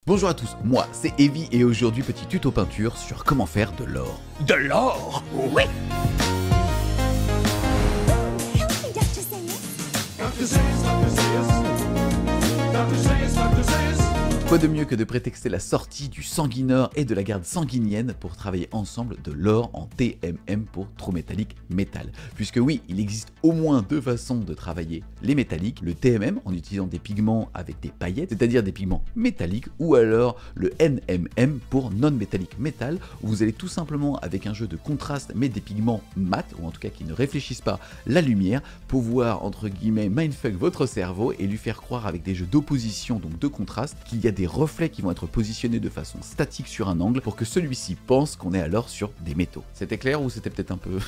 Bonjour à tous, moi c'est Evie et aujourd'hui petit tuto peinture sur comment faire de l'or. De l'or? Oui! Quoi de mieux que de prétexter la sortie du sanguineur et de la garde sanguinienne pour travailler ensemble de l'or en TMM pour True Metallic Metal. Puisque oui, il existe au moins deux façons de travailler les métalliques, le TMM en utilisant des pigments avec des paillettes, c'est-à-dire des pigments métalliques, ou alors le NMM pour non-métallic metal, où vous allez tout simplement avec un jeu de contraste mais des pigments mat, ou en tout cas qui ne réfléchissent pas la lumière, pouvoir entre guillemets mindfuck votre cerveau et lui faire croire avec des jeux d'opposition, donc de contraste, qu'il y a des reflets qui vont être positionnés de façon statique sur un angle pour que celui-ci pense qu'on est alors sur des métaux. C'était clair ou c'était peut-être un peu...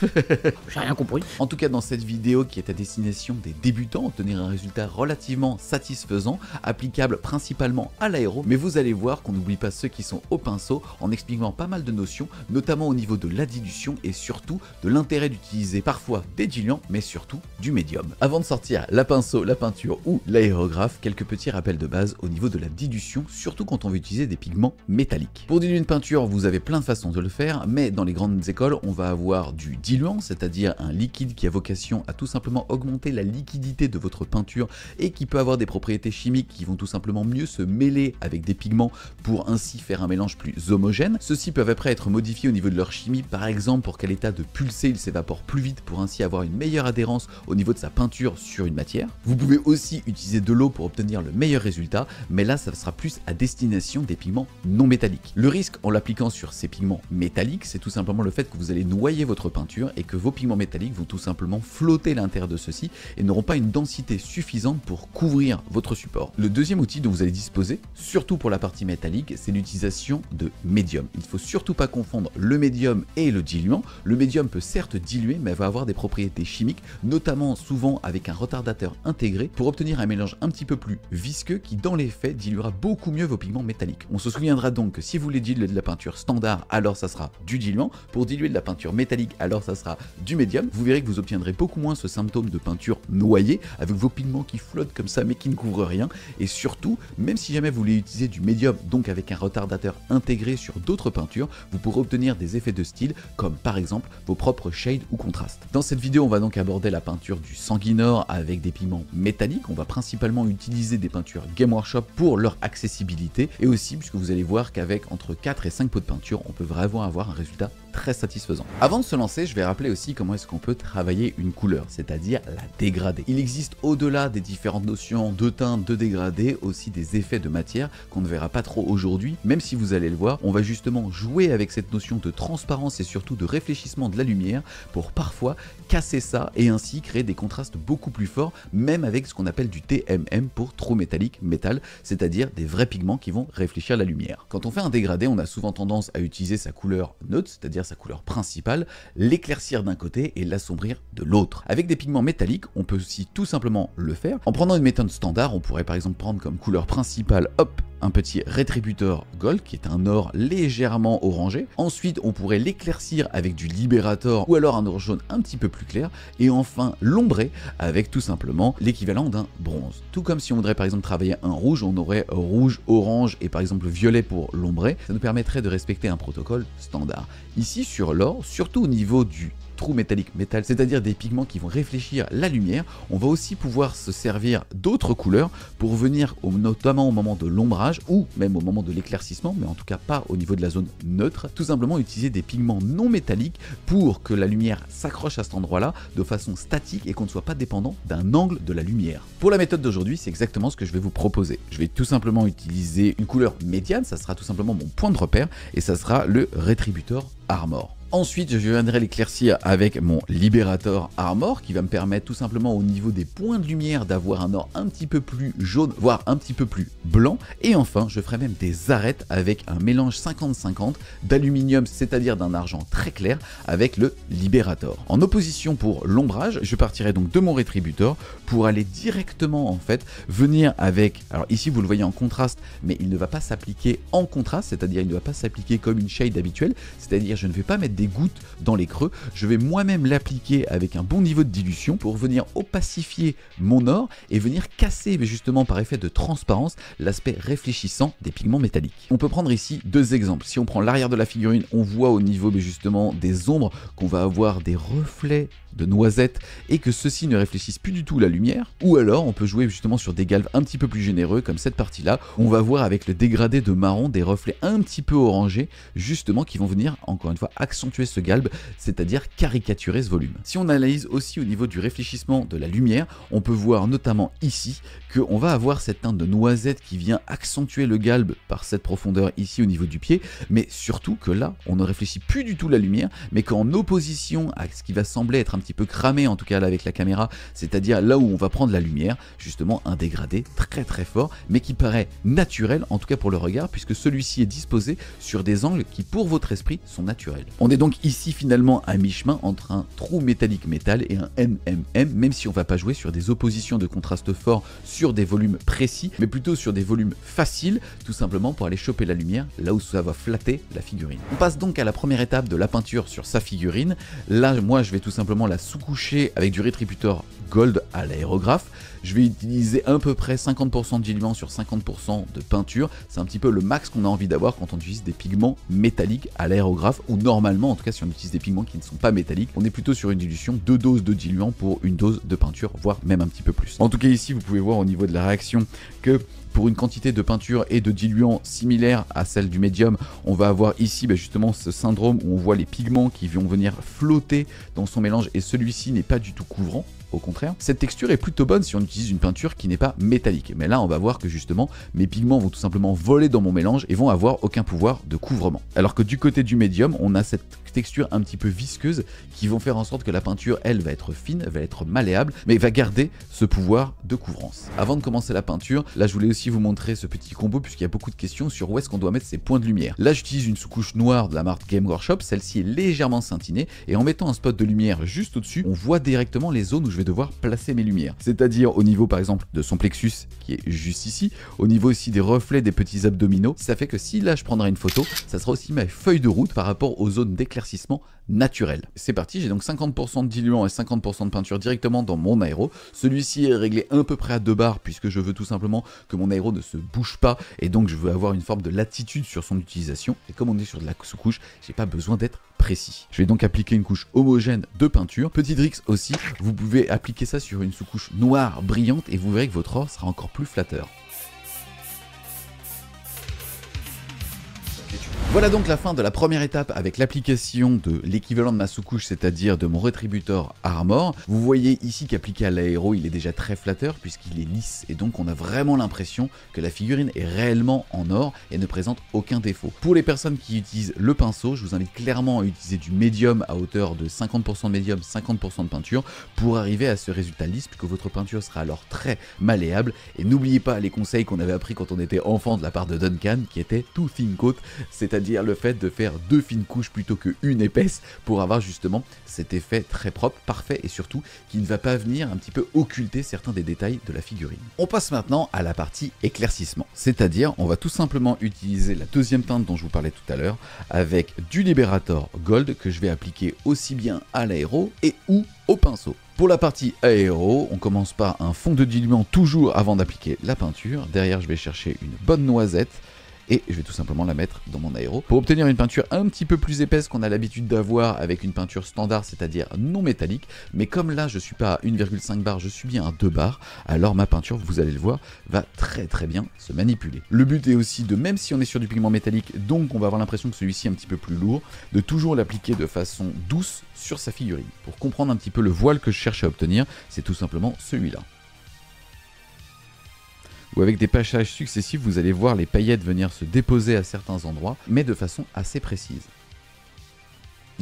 J'ai rien compris. En tout cas dans cette vidéo qui est à destination des débutants, obtenir un résultat relativement satisfaisant, applicable principalement à l'aéro, mais vous allez voir qu'on n'oublie pas ceux qui sont au pinceau en expliquant pas mal de notions, notamment au niveau de la dilution et surtout de l'intérêt d'utiliser parfois des diluants, mais surtout du médium. Avant de sortir la pinceau, la peinture ou l'aérographe, quelques petits rappels de base au niveau de la dilution, surtout quand on veut utiliser des pigments métalliques. Pour diluer une peinture, vous avez plein de façons de le faire, mais dans les grandes écoles, on va avoir du diluant, c'est-à-dire un liquide qui a vocation à tout simplement augmenter la liquidité de votre peinture et qui peut avoir des propriétés chimiques qui vont tout simplement mieux se mêler avec des pigments pour ainsi faire un mélange plus homogène. Ceux-ci peuvent après être modifiés au niveau de leur chimie, par exemple pour qu'à l'état de pulser, il s'évapore plus vite pour ainsi avoir une meilleure adhérence au niveau de sa peinture sur une matière. Vous pouvez aussi utiliser de l'eau pour obtenir le meilleur résultat, mais là ça sera plus à destination des pigments non métalliques. Le risque en l'appliquant sur ces pigments métalliques, c'est tout simplement le fait que vous allez noyer votre peinture et que vos pigments métalliques vont tout simplement flotter à l'intérieur de ceux-ci et n'auront pas une densité suffisante pour couvrir votre support. Le deuxième outil dont vous allez disposer, surtout pour la partie métallique, c'est l'utilisation de médium. Il ne faut surtout pas confondre le médium et le diluant. Le médium peut certes diluer, mais va avoir des propriétés chimiques, notamment souvent avec un retardateur intégré pour obtenir un mélange un petit peu plus visqueux qui dans les faits diluera beaucoup mieux vos pigments métalliques. On se souviendra donc que si vous voulez diluer de la peinture standard, alors ça sera du diluant. Pour diluer de la peinture métallique, alors ça sera du médium. Vous verrez que vous obtiendrez beaucoup moins ce symptôme de peinture noyée avec vos pigments qui flottent comme ça mais qui ne couvrent rien. Et surtout, même si jamais vous voulez utiliser du médium, donc avec un retardateur intégré sur d'autres peintures, vous pourrez obtenir des effets de style comme par exemple vos propres shades ou contrastes. Dans cette vidéo, on va donc aborder la peinture du sanguinor avec des pigments métalliques. On va principalement utiliser des peintures Game Workshop pour leur accessibilité et aussi puisque vous allez voir qu'avec entre 4 et 5 pots de peinture, on peut vraiment avoir un résultat très satisfaisant. Avant de se lancer, je vais rappeler aussi comment est-ce qu'on peut travailler une couleur, c'est-à-dire la dégrader. Il existe au-delà des différentes notions de teinte, de dégradé, aussi des effets de matière qu'on ne verra pas trop aujourd'hui, même si vous allez le voir, on va justement jouer avec cette notion de transparence et surtout de réfléchissement de la lumière pour parfois casser ça et ainsi créer des contrastes beaucoup plus forts, même avec ce qu'on appelle du TMM pour True Metallic Metal, c'est-à-dire des vrais pigments qui vont réfléchir la lumière. Quand on fait un dégradé, on a souvent tendance à utiliser sa couleur neutre, c'est-à-dire sa couleur principale, l'éclaircir d'un côté et l'assombrir de l'autre. Avec des pigments métalliques, on peut aussi tout simplement le faire. En prenant une méthode standard, on pourrait par exemple prendre comme couleur principale, hop, un petit rétributeur gold qui est un or légèrement orangé. Ensuite, on pourrait l'éclaircir avec du libérator ou alors un or jaune un petit peu plus clair. Et enfin, l'ombrer avec tout simplement l'équivalent d'un bronze. Tout comme si on voudrait par exemple travailler un rouge, on aurait rouge, orange et par exemple violet pour l'ombrer. Ça nous permettrait de respecter un protocole standard. Ici sur l'or, surtout au niveau du True Metallic Metal, c'est-à-dire des pigments qui vont réfléchir la lumière, on va aussi pouvoir se servir d'autres couleurs pour venir, notamment au moment de l'ombrage ou même au moment de l'éclaircissement, mais en tout cas pas au niveau de la zone neutre, tout simplement utiliser des pigments non métalliques pour que la lumière s'accroche à cet endroit-là de façon statique et qu'on ne soit pas dépendant d'un angle de la lumière. Pour la méthode d'aujourd'hui, c'est exactement ce que je vais vous proposer. Je vais tout simplement utiliser une couleur médiane, ça sera tout simplement mon point de repère et ça sera le Rétributeur Armor. Ensuite, je viendrai l'éclaircir avec mon Liberator Armor qui va me permettre tout simplement au niveau des points de lumière d'avoir un or un petit peu plus jaune, voire un petit peu plus blanc. Et enfin, je ferai même des arêtes avec un mélange 50-50 d'aluminium, c'est-à-dire d'un argent très clair, avec le Liberator. En opposition pour l'ombrage, je partirai donc de mon Rétributeur pour aller directement en fait venir avec, alors ici vous le voyez en contraste, mais il ne va pas s'appliquer en contraste, c'est-à-dire il ne va pas s'appliquer comme une shade habituelle, c'est-à-dire je ne vais pas mettre des gouttes dans les creux. Je vais moi-même l'appliquer avec un bon niveau de dilution pour venir opacifier mon or et venir casser justement par effet de transparence l'aspect réfléchissant des pigments métalliques. On peut prendre ici deux exemples. Si on prend l'arrière de la figurine, on voit au niveau justement des ombres qu'on va avoir des reflets de noisettes et que ceux-ci ne réfléchissent plus du tout la lumière. Ou alors on peut jouer justement sur des galves un petit peu plus généreux comme cette partie là. On va voir avec le dégradé de marron des reflets un petit peu orangés justement qui vont venir encore une fois accentuer ce galbe, c'est-à-dire caricaturer ce volume. Si on analyse aussi au niveau du réfléchissement de la lumière, on peut voir notamment ici qu'on va avoir cette teinte de noisette qui vient accentuer le galbe par cette profondeur ici au niveau du pied, mais surtout que là on ne réfléchit plus du tout la lumière, mais qu'en opposition à ce qui va sembler être un petit peu cramé en tout cas là avec la caméra, c'est-à-dire là où on va prendre la lumière, justement un dégradé très fort, mais qui paraît naturel en tout cas pour le regard, puisque celui-ci est disposé sur des angles qui pour votre esprit sont naturels. On est donc ici finalement à mi-chemin entre un trou métallique métal et un MMM, même si on va pas jouer sur des oppositions de contraste fort sur des volumes précis, mais plutôt sur des volumes faciles, tout simplement pour aller choper la lumière là où ça va flatter la figurine. On passe donc à la première étape de la peinture sur sa figurine. Là moi je vais tout simplement la sous-coucher avec du rétributeur gold à l'aérographe. Je vais utiliser à peu près 50% de diluant sur 50% de peinture. C'est un petit peu le max qu'on a envie d'avoir quand on utilise des pigments métalliques à l'aérographe, ou normalement, en tout cas si on utilise des pigments qui ne sont pas métalliques, on est plutôt sur une dilution, 2 doses de diluant pour une dose de peinture, voire même un petit peu plus. En tout cas ici, vous pouvez voir au niveau de la réaction que pour une quantité de peinture et de diluant similaire à celle du médium, on va avoir ici justement ce syndrome où on voit les pigments qui vont venir flotter dans son mélange et celui-ci n'est pas du tout couvrant. Au contraire, cette texture est plutôt bonne si on utilise une peinture qui n'est pas métallique. Mais là, on va voir que justement, mes pigments vont tout simplement voler dans mon mélange et vont avoir aucun pouvoir de couvrement. Alors que du côté du médium, on a cette texture un petit peu visqueuse qui vont faire en sorte que la peinture, elle, va être fine, va être malléable, mais va garder ce pouvoir de couvrance. Avant de commencer la peinture, là, je voulais aussi vous montrer ce petit combo puisqu'il y a beaucoup de questions sur où est-ce qu'on doit mettre ces points de lumière. Là, j'utilise une sous-couche noire de la marque Game Workshop. Celle-ci est légèrement scintinée et en mettant un spot de lumière juste au-dessus, on voit directement les zones où je vais devoir placer mes lumières. C'est-à-dire au niveau, par exemple, de son plexus qui est juste ici, au niveau aussi des reflets des petits abdominaux. Ça fait que si là, je prendrai une photo, ça sera aussi ma feuille de route par rapport aux zones d'éclaircissement naturel. C'est parti, j'ai donc 50% de diluant et 50% de peinture directement dans mon aéro. Celui-ci est réglé à peu près à 2 bars puisque je veux tout simplement que mon aéro ne se bouge pas et donc je veux avoir une forme de latitude sur son utilisation. Et comme on est sur de la sous-couche, j'ai pas besoin d'être précis. Je vais donc appliquer une couche homogène de peinture. Petit tricks aussi, vous pouvez appliquer ça sur une sous-couche noire brillante et vous verrez que votre or sera encore plus flatteur. Voilà donc la fin de la première étape avec l'application de l'équivalent de ma sous-couche, c'est-à-dire de mon rétributeur Armor. Vous voyez ici qu'appliqué à l'aéro, il est déjà très flatteur puisqu'il est lisse et donc on a vraiment l'impression que la figurine est réellement en or et ne présente aucun défaut. Pour les personnes qui utilisent le pinceau, je vous invite clairement à utiliser du médium à hauteur de 50% de médium, 50% de peinture pour arriver à ce résultat lisse puisque votre peinture sera alors très malléable. Et n'oubliez pas les conseils qu'on avait appris quand on était enfant de la part de Duncan qui était too thin coat, c'est-à-dire le fait de faire 2 fines couches plutôt qu'une épaisse pour avoir justement cet effet très propre, parfait et surtout qui ne va pas venir un petit peu occulter certains des détails de la figurine. On passe maintenant à la partie éclaircissement, c'est-à-dire on va tout simplement utiliser la deuxième teinte dont je vous parlais tout à l'heure avec du Liberator Gold que je vais appliquer aussi bien à l'aéro et ou au pinceau. Pour la partie aéro, on commence par un fond de diluant toujours avant d'appliquer la peinture. Derrière, je vais chercher une bonne noisette et je vais tout simplement la mettre dans mon aéro pour obtenir une peinture un petit peu plus épaisse qu'on a l'habitude d'avoir avec une peinture standard, c'est-à-dire non métallique. Mais comme là je suis pas à 1,5 bar, je suis bien à 2 bars, alors ma peinture, vous allez le voir, va très bien se manipuler. Le but est aussi de, même si on est sur du pigment métallique, donc on va avoir l'impression que celui-ci est un petit peu plus lourd, de toujours l'appliquer de façon douce sur sa figurine. Pour comprendre un petit peu le voile que je cherche à obtenir, c'est tout simplement celui-là. Ou avec des passages successifs, vous allez voir les paillettes venir se déposer à certains endroits, mais de façon assez précise.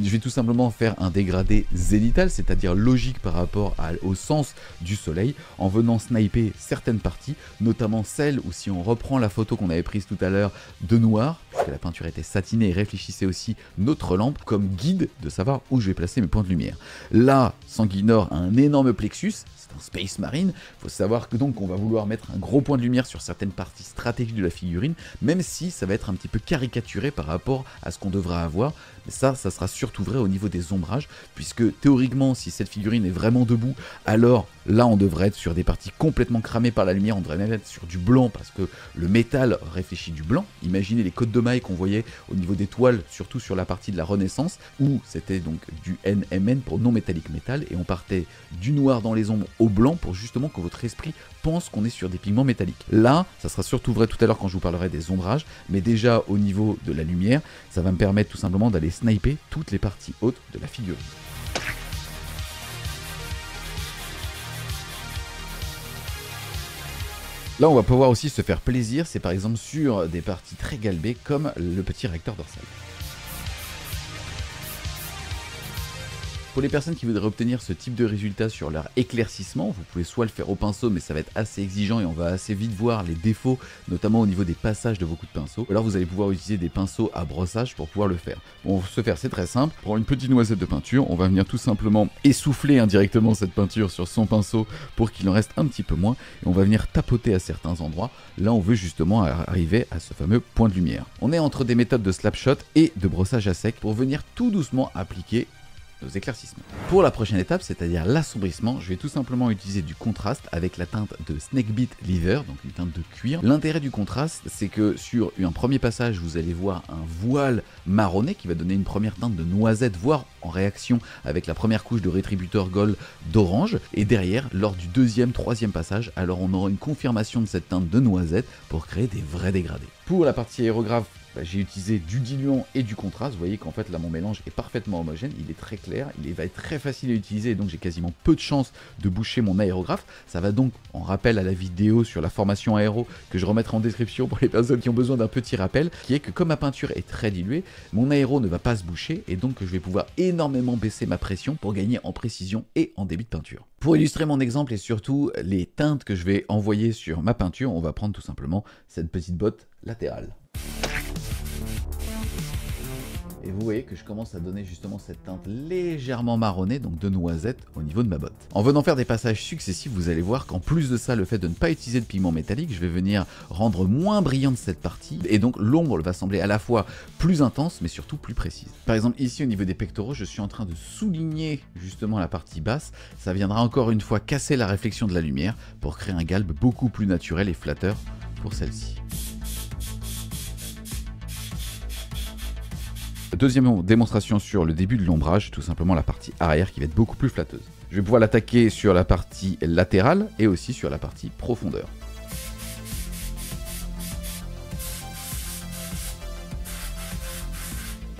Je vais tout simplement faire un dégradé zénital, c'est-à-dire logique par rapport au sens du soleil, en venant sniper certaines parties, notamment celles où si on reprend la photo qu'on avait prise tout à l'heure de noir, puisque la peinture était satinée et réfléchissait aussi notre lampe comme guide de savoir où je vais placer mes points de lumière. Là, Sanguinor a un énorme plexus, c'est un Space Marine, il faut savoir que donc on va vouloir mettre un gros point de lumière sur certaines parties stratégiques de la figurine, même si ça va être un petit peu caricaturé par rapport à ce qu'on devra avoir, mais ça sera surtout surtout vrai au niveau des ombrages, puisque théoriquement, si cette figurine est vraiment debout, alors là on devrait être sur des parties complètement cramées par la lumière, on devrait même être sur du blanc, parce que le métal réfléchit du blanc. Imaginez les côtes de mailles qu'on voyait au niveau des toiles, surtout sur la partie de la Renaissance, où c'était donc du NMN pour non métallique métal, et on partait du noir dans les ombres au blanc pour justement que votre esprit pense qu'on est sur des pigments métalliques. Là, ça sera surtout vrai tout à l'heure quand je vous parlerai des ombrages, mais déjà au niveau de la lumière, ça va me permettre tout simplement d'aller sniper toutes les parties hautes de la figurine. Là, on va pouvoir aussi se faire plaisir, c'est par exemple sur des parties très galbées comme le petit réacteur dorsal. Pour les personnes qui voudraient obtenir ce type de résultat sur leur éclaircissement, vous pouvez soit le faire au pinceau, mais ça va être assez exigeant et on va assez vite voir les défauts, notamment au niveau des passages de vos coups de pinceau. Ou alors vous allez pouvoir utiliser des pinceaux à brossage pour pouvoir le faire. Pour se faire, c'est très simple. Pour une petite noisette de peinture, on va venir tout simplement essouffler indirectement cette peinture sur son pinceau pour qu'il en reste un petit peu moins. Et on va venir tapoter à certains endroits. Là, on veut justement arriver à ce fameux point de lumière. On est entre des méthodes de slapshot et de brossage à sec pour venir tout doucement appliquer nos éclaircissements. Pour la prochaine étape, c'est-à-dire l'assombrissement, je vais tout simplement utiliser du contraste avec la teinte de Snakebit Leather, donc une teinte de cuir. L'intérêt du contraste, c'est que sur un premier passage, vous allez voir un voile marronné qui va donner une première teinte de noisette, voire en réaction avec la première couche de Retributor Gold d'orange. Et derrière, lors du deuxième, troisième passage, alors on aura une confirmation de cette teinte de noisette pour créer des vrais dégradés. Pour la partie aérographe, j'ai utilisé du diluant et du contraste. Vous voyez qu'en fait là mon mélange est parfaitement homogène, il est très clair, il va être très facile à utiliser et donc j'ai quasiment peu de chances de boucher mon aérographe. Ça va donc, en rappel à la vidéo sur la formation aéro que je remettrai en description pour les personnes qui ont besoin d'un petit rappel, qui est que comme ma peinture est très diluée, mon aéro ne va pas se boucher et donc je vais pouvoir énormément baisser ma pression pour gagner en précision et en débit de peinture. Pour illustrer mon exemple et surtout les teintes que je vais envoyer sur ma peinture, on va prendre tout simplement cette petite botte latérale. Et vous voyez que je commence à donner justement cette teinte légèrement marronnée, donc de noisette, au niveau de ma botte. En venant faire des passages successifs, vous allez voir qu'en plus de ça, le fait de ne pas utiliser de pigment métallique, je vais venir rendre moins brillante cette partie, et donc l'ombre va sembler à la fois plus intense, mais surtout plus précise. Par exemple, ici au niveau des pectoraux, je suis en train de souligner justement la partie basse. Ça viendra encore une fois casser la réflexion de la lumière pour créer un galbe beaucoup plus naturel et flatteur pour celle-ci. Deuxième démonstration sur le début de l'ombrage, tout simplement la partie arrière qui va être beaucoup plus flatteuse. Je vais pouvoir l'attaquer sur la partie latérale et aussi sur la partie profondeur.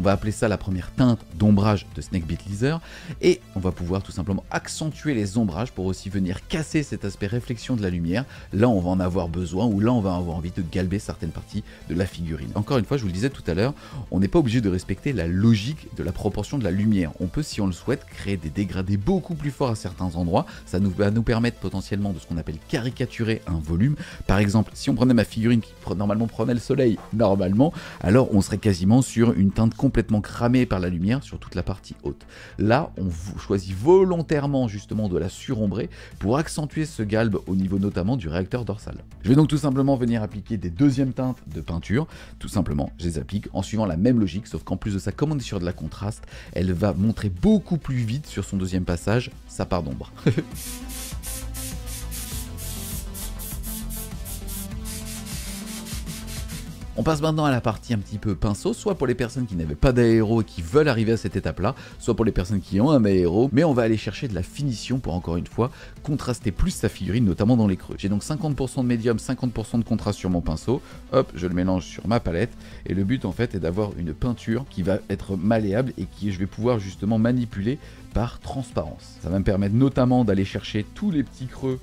On va appeler ça la première teinte d'ombrage de Snakebit Leather et on va pouvoir tout simplement accentuer les ombrages pour aussi venir casser cet aspect réflexion de la lumière. Là on va en avoir besoin ou là on va avoir envie de galber certaines parties de la figurine. Encore une fois, je vous le disais tout à l'heure, on n'est pas obligé de respecter la logique de la proportion de la lumière. On peut, si on le souhaite, créer des dégradés beaucoup plus forts à certains endroits. Ça va nous permettre potentiellement de ce qu'on appelle caricaturer un volume. Par exemple, si on prenait ma figurine qui normalement prenait le soleil, alors on serait quasiment sur une teinte complètement cramée par la lumière sur toute la partie haute. Là, on choisit volontairement justement de la surombrer pour accentuer ce galbe au niveau notamment du réacteur dorsal. Je vais donc tout simplement venir appliquer des deuxièmes teintes de peinture. Tout simplement, je les applique en suivant la même logique, sauf qu'en plus de ça, comme on est sur de la contraste, elle va montrer beaucoup plus vite sur son deuxième passage sa part d'ombre. On passe maintenant à la partie un petit peu pinceau, soit pour les personnes qui n'avaient pas d'aéro et qui veulent arriver à cette étape-là, soit pour les personnes qui ont un aéro, mais on va aller chercher de la finition pour encore une fois contraster plus sa figurine, notamment dans les creux. J'ai donc 50% de médium, 50% de contraste sur mon pinceau, hop, je le mélange sur ma palette, et le but en fait est d'avoir une peinture qui va être malléable et qui je vais pouvoir justement manipuler par transparence. Ça va me permettre notamment d'aller chercher tous les petits creux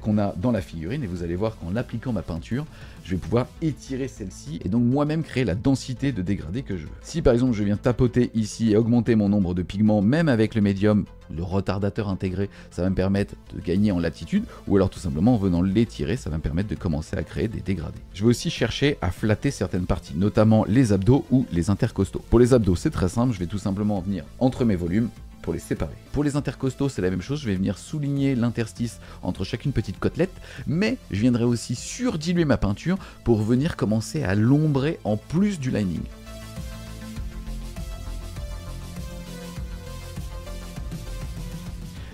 qu'on a dans la figurine et vous allez voir qu'en appliquant ma peinture, je vais pouvoir étirer celle-ci et donc moi-même créer la densité de dégradé que je veux. Si par exemple je viens tapoter ici et augmenter mon nombre de pigments, même avec le médium, le retardateur intégré, ça va me permettre de gagner en latitude ou alors tout simplement en venant l'étirer, ça va me permettre de commencer à créer des dégradés. Je vais aussi chercher à flatter certaines parties, notamment les abdos ou les intercostaux. Pour les abdos, c'est très simple, je vais tout simplement venir entre mes volumes pour les séparer. Pour les intercostaux, c'est la même chose, je vais venir souligner l'interstice entre chacune petite côtelette, mais je viendrai aussi surdiluer ma peinture pour venir commencer à l'ombrer en plus du lining.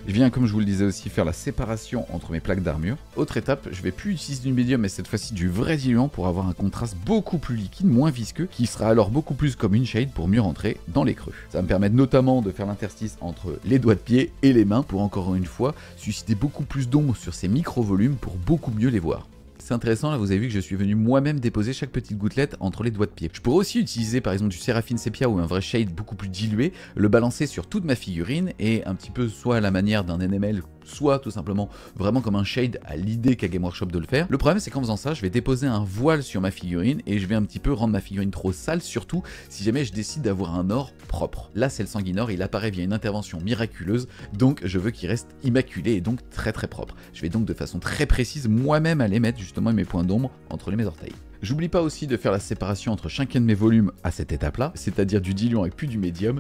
Je viens, comme je vous le disais aussi, faire la séparation entre mes plaques d'armure. Autre étape, je vais plus utiliser du médium, mais cette fois-ci du vrai diluant pour avoir un contraste beaucoup plus liquide, moins visqueux, qui sera alors beaucoup plus comme une shade pour mieux rentrer dans les creux. Ça va me permettre notamment de faire l'interstice entre les doigts de pied et les mains pour encore une fois susciter beaucoup plus d'ombre sur ces micro-volumes pour beaucoup mieux les voir. C'est intéressant, là vous avez vu que je suis venu moi-même déposer chaque petite gouttelette entre les doigts de pied. Je pourrais aussi utiliser par exemple du Séraphine Sepia ou un vrai shade beaucoup plus dilué, le balancer sur toute ma figurine et un petit peu soit à la manière d'un NML, soit tout simplement vraiment comme un shade à l'idée qu'a Game Workshop de le faire. Le problème c'est qu'en faisant ça, je vais déposer un voile sur ma figurine et je vais un petit peu rendre ma figurine trop sale, surtout si jamais je décide d'avoir un or propre. Là c'est le Sanguinor, il apparaît via une intervention miraculeuse, donc je veux qu'il reste immaculé et donc très propre. Je vais donc de façon très précise moi-même aller mettre justement mes points d'ombre entre mes orteils. J'oublie pas aussi de faire la séparation entre chacun de mes volumes à cette étape-là, c'est-à-dire du diluant et puis du médium,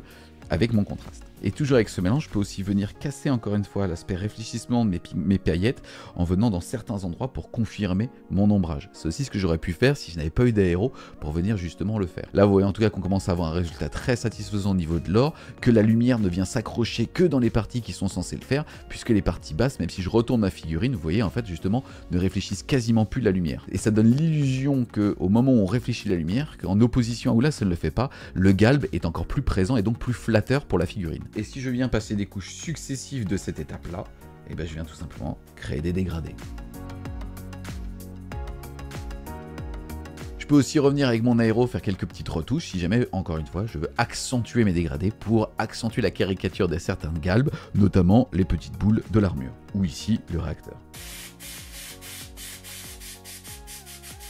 avec mon contraste. Et toujours avec ce mélange, je peux aussi venir casser encore une fois l'aspect réfléchissement de mes paillettes en venant dans certains endroits pour confirmer mon ombrage. C'est aussi ce que j'aurais pu faire si je n'avais pas eu d'aéro pour venir justement le faire. Là vous voyez en tout cas qu'on commence à avoir un résultat très satisfaisant au niveau de l'or, que la lumière ne vient s'accrocher que dans les parties qui sont censées le faire, puisque les parties basses, même si je retourne ma figurine, vous voyez en fait justement ne réfléchissent quasiment plus la lumière. Et ça donne l'illusion qu'au moment où on réfléchit la lumière, qu'en opposition à où là ça ne le fait pas, le galbe est encore plus présent et donc plus flatteur pour la figurine. Et si je viens passer des couches successives de cette étape-là, et ben je viens tout simplement créer des dégradés. Je peux aussi revenir avec mon aéro faire quelques petites retouches si jamais, encore une fois, je veux accentuer mes dégradés pour accentuer la caricature de certaines galbes, notamment les petites boules de l'armure, ou ici le réacteur.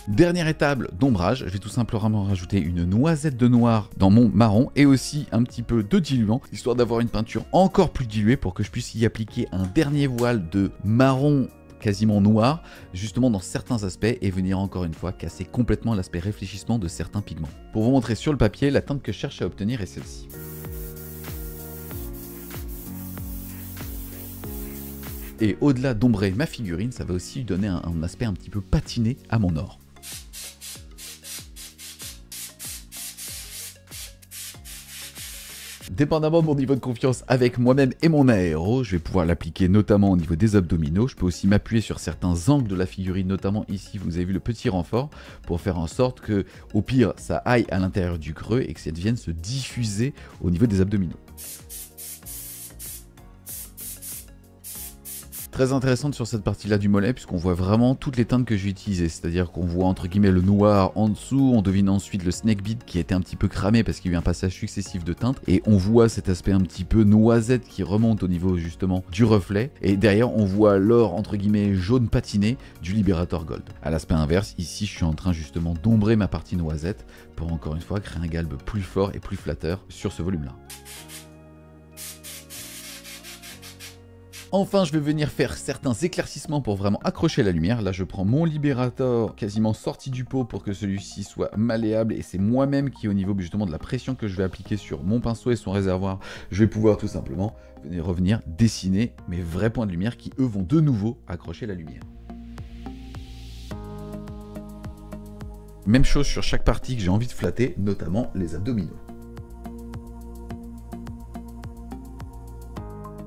Dernière étape d'ombrage, je vais tout simplement rajouter une noisette de noir dans mon marron et aussi un petit peu de diluant, histoire d'avoir une peinture encore plus diluée pour que je puisse y appliquer un dernier voile de marron quasiment noir, justement dans certains aspects et venir encore une fois casser complètement l'aspect réfléchissement de certains pigments. Pour vous montrer sur le papier, la teinte que je cherche à obtenir est celle-ci. Et au-delà d'ombrer ma figurine, ça va aussi lui donner un aspect un petit peu patiné à mon or. Dépendamment de mon niveau de confiance avec moi-même et mon aéro, je vais pouvoir l'appliquer notamment au niveau des abdominaux. Je peux aussi m'appuyer sur certains angles de la figurine, notamment ici, vous avez vu le petit renfort, pour faire en sorte que, au pire, ça aille à l'intérieur du creux et que ça vienne se diffuser au niveau des abdominaux. Très intéressante sur cette partie là du mollet puisqu'on voit vraiment toutes les teintes que j'ai utilisées, c'est-à-dire qu'on voit entre guillemets le noir en dessous, on devine ensuite le snake bead qui était un petit peu cramé parce qu'il y a eu un passage successif de teintes et on voit cet aspect un petit peu noisette qui remonte au niveau justement du reflet et derrière on voit l'or entre guillemets jaune patiné du Liberator Gold. À l'aspect inverse, ici je suis en train justement d'ombrer ma partie noisette pour encore une fois créer un galbe plus fort et plus flatteur sur ce volume là. Enfin, je vais venir faire certains éclaircissements pour vraiment accrocher la lumière. Là, je prends mon Liberator quasiment sorti du pot pour que celui-ci soit malléable. Et c'est moi-même qui, au niveau justement de la pression que je vais appliquer sur mon pinceau et son réservoir, je vais pouvoir tout simplement revenir dessiner mes vrais points de lumière qui, eux, vont de nouveau accrocher la lumière. Même chose sur chaque partie que j'ai envie de flatter, notamment les abdominaux.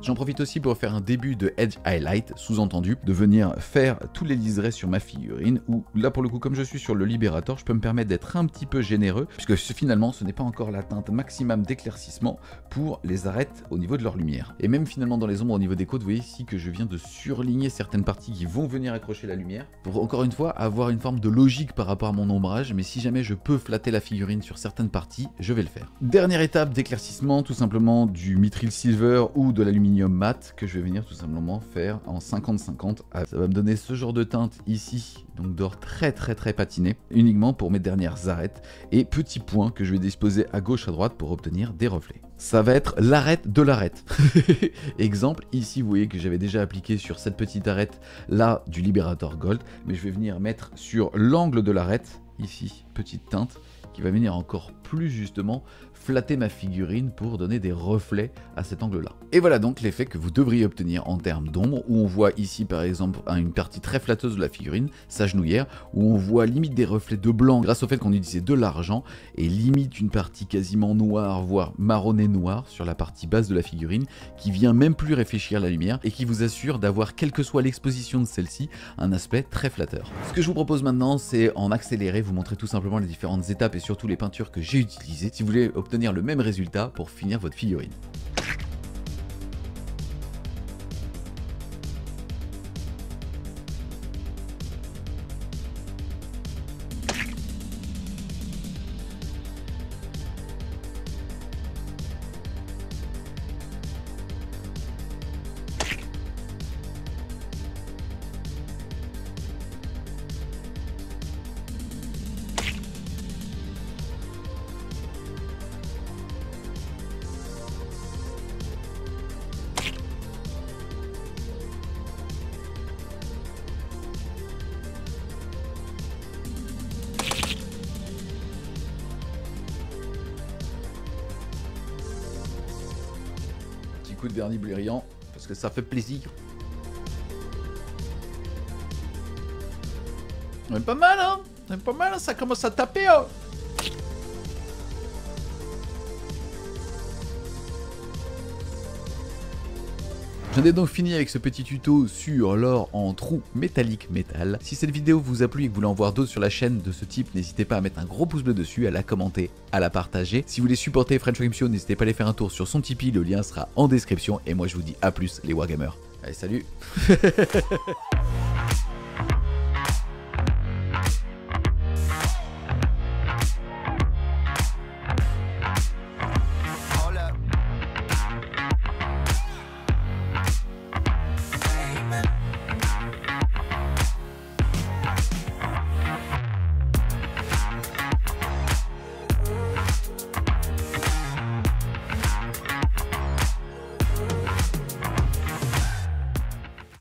J'en profite aussi pour faire un début de Edge Highlight, sous-entendu, de venir faire tous les liserés sur ma figurine, où là pour le coup comme je suis sur le Liberator, je peux me permettre d'être un petit peu généreux, puisque finalement ce n'est pas encore la teinte maximum d'éclaircissement pour les arêtes au niveau de leur lumière. Et même finalement dans les ombres au niveau des côtes, vous voyez ici que je viens de surligner certaines parties qui vont venir accrocher la lumière, pour encore une fois avoir une forme de logique par rapport à mon ombrage, mais si jamais je peux flatter la figurine sur certaines parties, je vais le faire. Dernière étape d'éclaircissement, tout simplement du Mithril Silver ou de l'aluminium mat que je vais venir tout simplement faire en 50-50. Ça va me donner ce genre de teinte ici, donc d'or très patiné, uniquement pour mes dernières arêtes et petits points que je vais disposer à gauche à droite pour obtenir des reflets. Ça va être l'arête de l'arête. Exemple, ici vous voyez que j'avais déjà appliqué sur cette petite arête là du Liberator Gold, mais je vais venir mettre sur l'angle de l'arête, ici, petite teinte, qui va venir encore plus justement flatter ma figurine pour donner des reflets à cet angle-là. Et voilà donc l'effet que vous devriez obtenir en termes d'ombre, où on voit ici par exemple une partie très flatteuse de la figurine, sa genouillère, où on voit limite des reflets de blanc grâce au fait qu'on utilisait de l'argent, et limite une partie quasiment noire, voire marronné noir sur la partie basse de la figurine, qui vient même plus réfléchir la lumière, et qui vous assure d'avoir, quelle que soit l'exposition de celle-ci, un aspect très flatteur. Ce que je vous propose maintenant, c'est en accéléré, vous montrer tout simplement les différentes étapes et surtout les peintures que j'ai utilisées, si vous voulez obtenir le même résultat pour finir votre figurine. Coup de vernis brillant parce que ça fait plaisir. C'est pas mal, hein? C'est pas mal, ça commence à taper, hein? J'en ai donc fini avec ce petit tuto sur l'or en trou métallique métal. Si cette vidéo vous a plu et que vous voulez en voir d'autres sur la chaîne de ce type, n'hésitez pas à mettre un gros pouce bleu dessus, à la commenter, à la partager. Si vous voulez supporter French Game Show, n'hésitez pas à aller faire un tour sur son Tipeee, le lien sera en description. Et moi je vous dis à plus les Wargamers. Allez, salut.